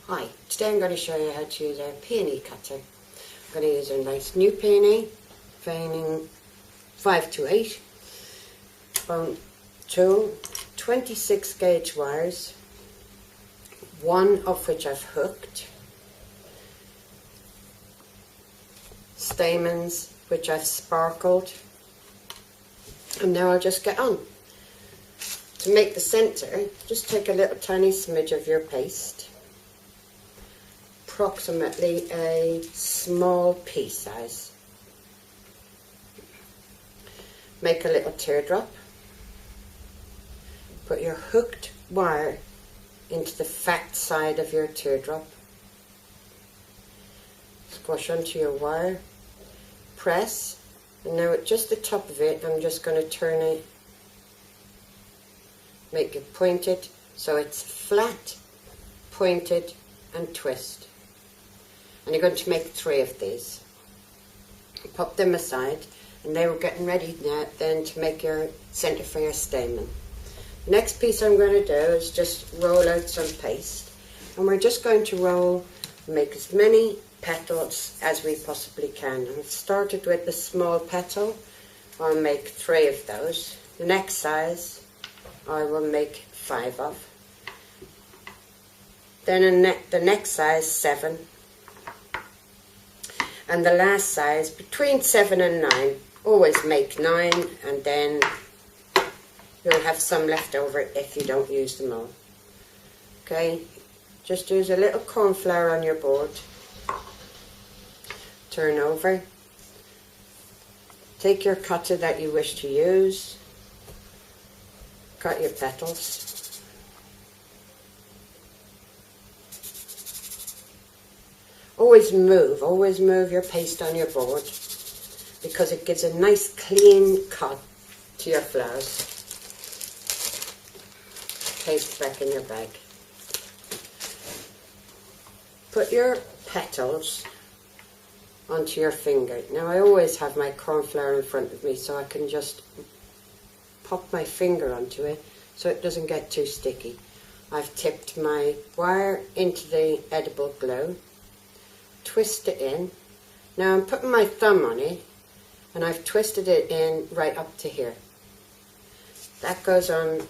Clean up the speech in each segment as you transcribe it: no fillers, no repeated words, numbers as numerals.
Hi, today I'm going to show you how to use our peony cutter. I'm going to use a nice new peony, veining 5 to 8, bone tool, 26 gauge wires, one of which I've hooked, stamens which I've sparkled, and now I'll just get on. To make the centre, just take a little tiny smidge of your paste, approximately a small pea size. Make a little teardrop. Put your hooked wire into the fat side of your teardrop. Squash onto your wire. Press. And now at just the top of it, I'm just going to turn it. Make it pointed so it's flat, pointed and twist. And you're going to make 3 of these. Pop them aside, and they were getting ready now then to make your centre for your stamen. The next piece I'm going to do is just roll out some paste, and we're just going to make as many petals as we possibly can. I've started with the small petal. I'll make 3 of those. The next size I will make 5 of. Then the next size 7. And the last size between 7 and 9. Always make 9, and then you'll have some left over if you don't use them all. Okay, just use a little corn flour on your board. Turn over. Take your cutter that you wish to use. Cut your petals. Always move your paste on your board, because it gives a nice clean cut to your flowers. Paste back in your bag. Put your petals onto your finger. Now I always have my corn flour in front of me so I can just pop my finger onto it so it doesn't get too sticky. I've tipped my wire into the edible glue, twist it in. Now I'm putting my thumb on it, and I've twisted it in right up to here. That goes on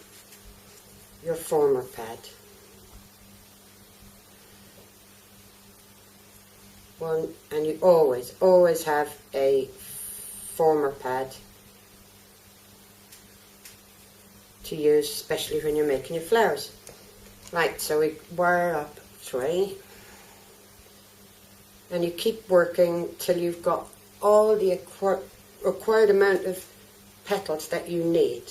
your former pad. And you always have a former pad to use, especially when you're making your flowers. Right, so we wire up 3, and you keep working till you've got all the required amount of petals that you need.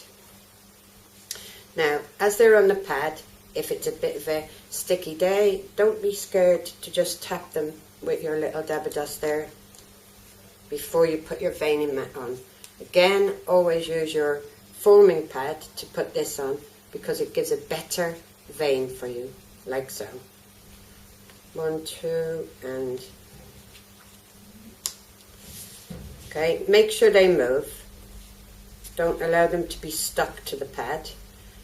Now, as they're on the pad, if it's a bit of a sticky day, don't be scared to just tap them with your little dab of dust there before you put your veining mat on. Again, always use your foaming pad to put this on, because it gives a better vein for you, like so. 1, 2, and okay, make sure they move. Don't allow them to be stuck to the pad.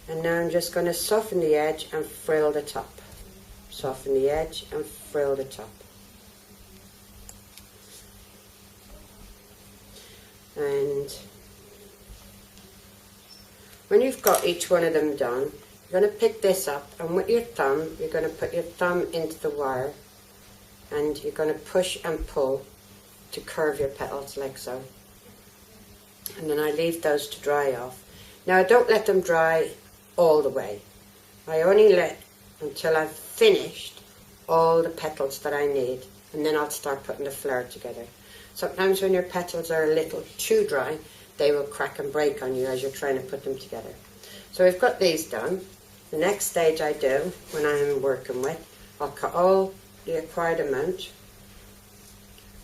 And now I'm just going to soften the edge and frill the top. Soften the edge and frill the top. And when you've got each one of them done, you're going to pick this up, and with your thumb, you're going to put your thumb into the wire, and you're going to push and pull to curve your petals like so. And then I leave those to dry off. Now I don't let them dry all the way. I only let until I've finished all the petals that I need, and then I'll start putting the flower together. Sometimes when your petals are a little too dry, they will crack and break on you as you're trying to put them together. So we've got these done. The next stage I do, when I'm working with, I'll cut all the required amount,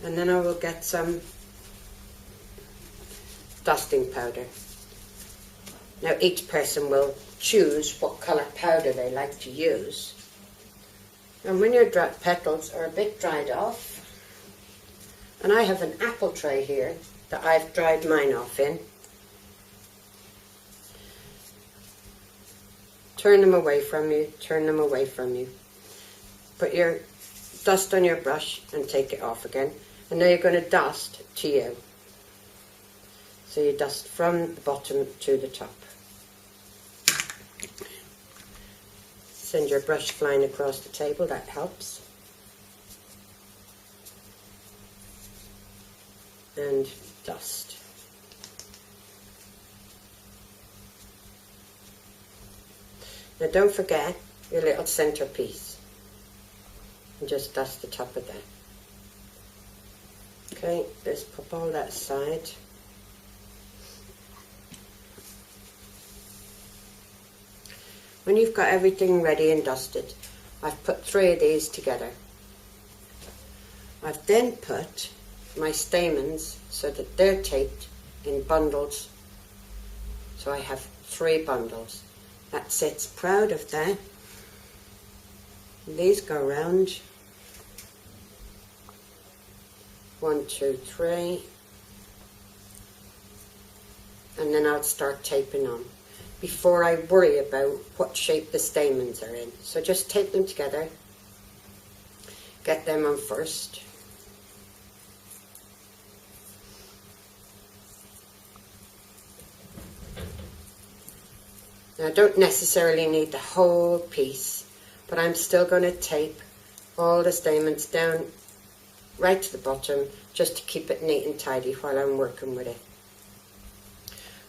and then I will get some dusting powder. Now each person will choose what colour powder they like to use. And when your petals are a bit dried off, and I have an apple tray here that I've dried mine off in, turn them away from you, turn them away from you. put your dust on your brush and take it off again. And now you're going to dust to you. So you dust from the bottom to the top. Send your brush flying across the table, that helps. And dust. Now don't forget your little centerpiece. And just dust the top of that. Okay, let's pop all that aside. When you've got everything ready and dusted, I've put 3 of these together. I've then put my stamens so that they're taped in bundles. So I have 3 bundles. That sits proud of that. And these go round. 1, 2, 3. And then I'll start taping on, before I worry about what shape the stamens are in. So just tape them together, get them on first. Now I don't necessarily need the whole piece, but I'm still going to tape all the stamens down right to the bottom, just to keep it neat and tidy while I'm working with it.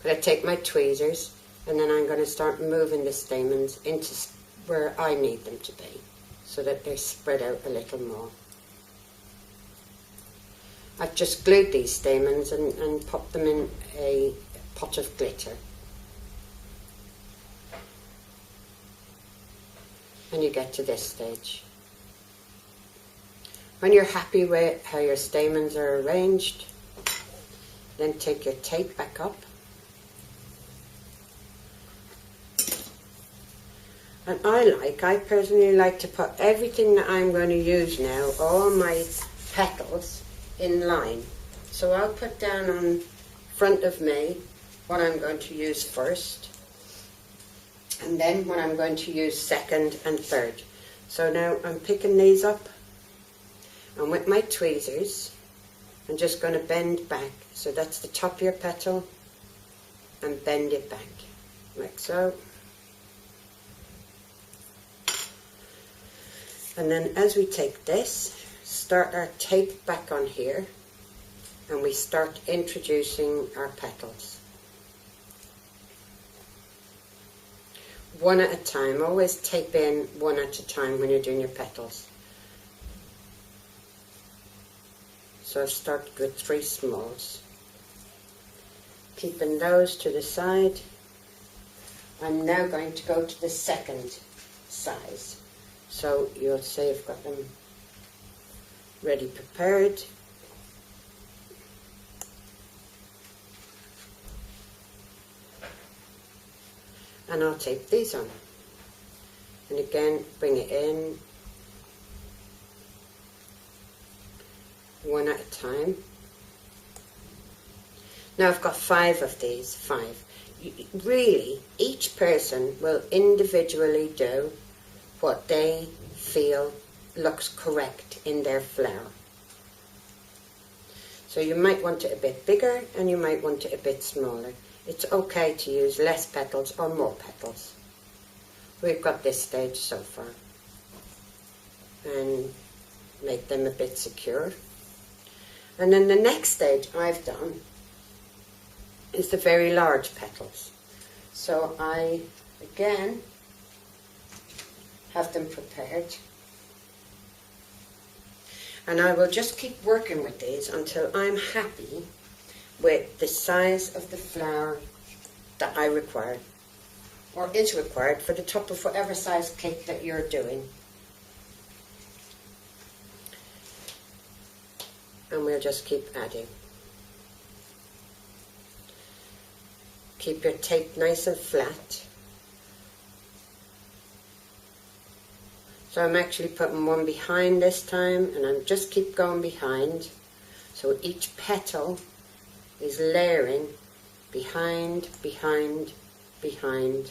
But I take my tweezers, and then I'm going to start moving the stamens into where I need them to be, so that they spread out a little more. I've just glued these stamens and popped them in a pot of glitter. And you get to this stage. When you're happy with how your stamens are arranged, then take your tape back up. And I personally like to put everything that I'm going to use now, all my petals, in line. So I'll put down on front of me what I'm going to use first, and then what I'm going to use second and third. So now I'm picking these up, and with my tweezers I'm just going to bend back. So that's the top of your petal, and bend it back like so. And then as we take this, start our tape back on here, and we start introducing our petals. One at a time. Always tape in one at a time when you're doing your petals. So I've started with 3 smalls. Keeping those to the side. I'm now going to go to the second size. So you'll see I've got them ready prepared. And I'll tape these on. And again, bring it in one at a time. Now I've got 5 of these, 5. Really, each person will individually do what they feel looks correct in their flower. So you might want it a bit bigger and you might want it a bit smaller. It's okay to use less petals or more petals. We've got this stage so far. And make them a bit secure. And then the next stage I've done is the very large petals. So I, again, have them prepared. And I will just keep working with these until I'm happy with the size of the flower that I require, or is required for the top of whatever size cake that you're doing. And we'll just keep adding. Keep your tape nice and flat. So I'm actually putting one behind this time, and I'm just keep going behind. So each petal is layering behind, behind, behind.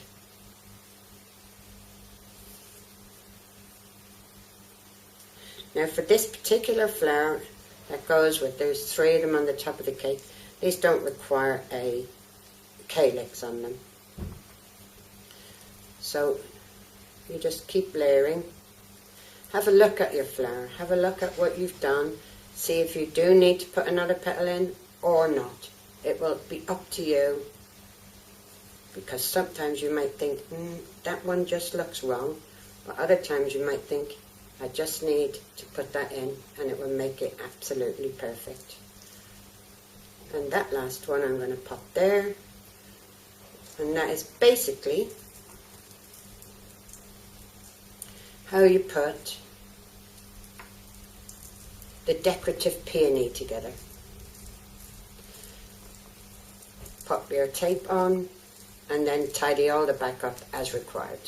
Now for this particular flower that goes with, there's 3 of them on the top of the cake. These don't require a calyx on them. So you just keep layering. Have a look at your flower. Have a look at what you've done. See if you do need to put another petal in or not. It will be up to you, because sometimes you might think, that one just looks wrong. But other times you might think, I just need to put that in and it will make it absolutely perfect. And that last one I'm going to pop there. And that is basically how you put the decorative peony together. Pop your tape on and then tidy all the back up as required.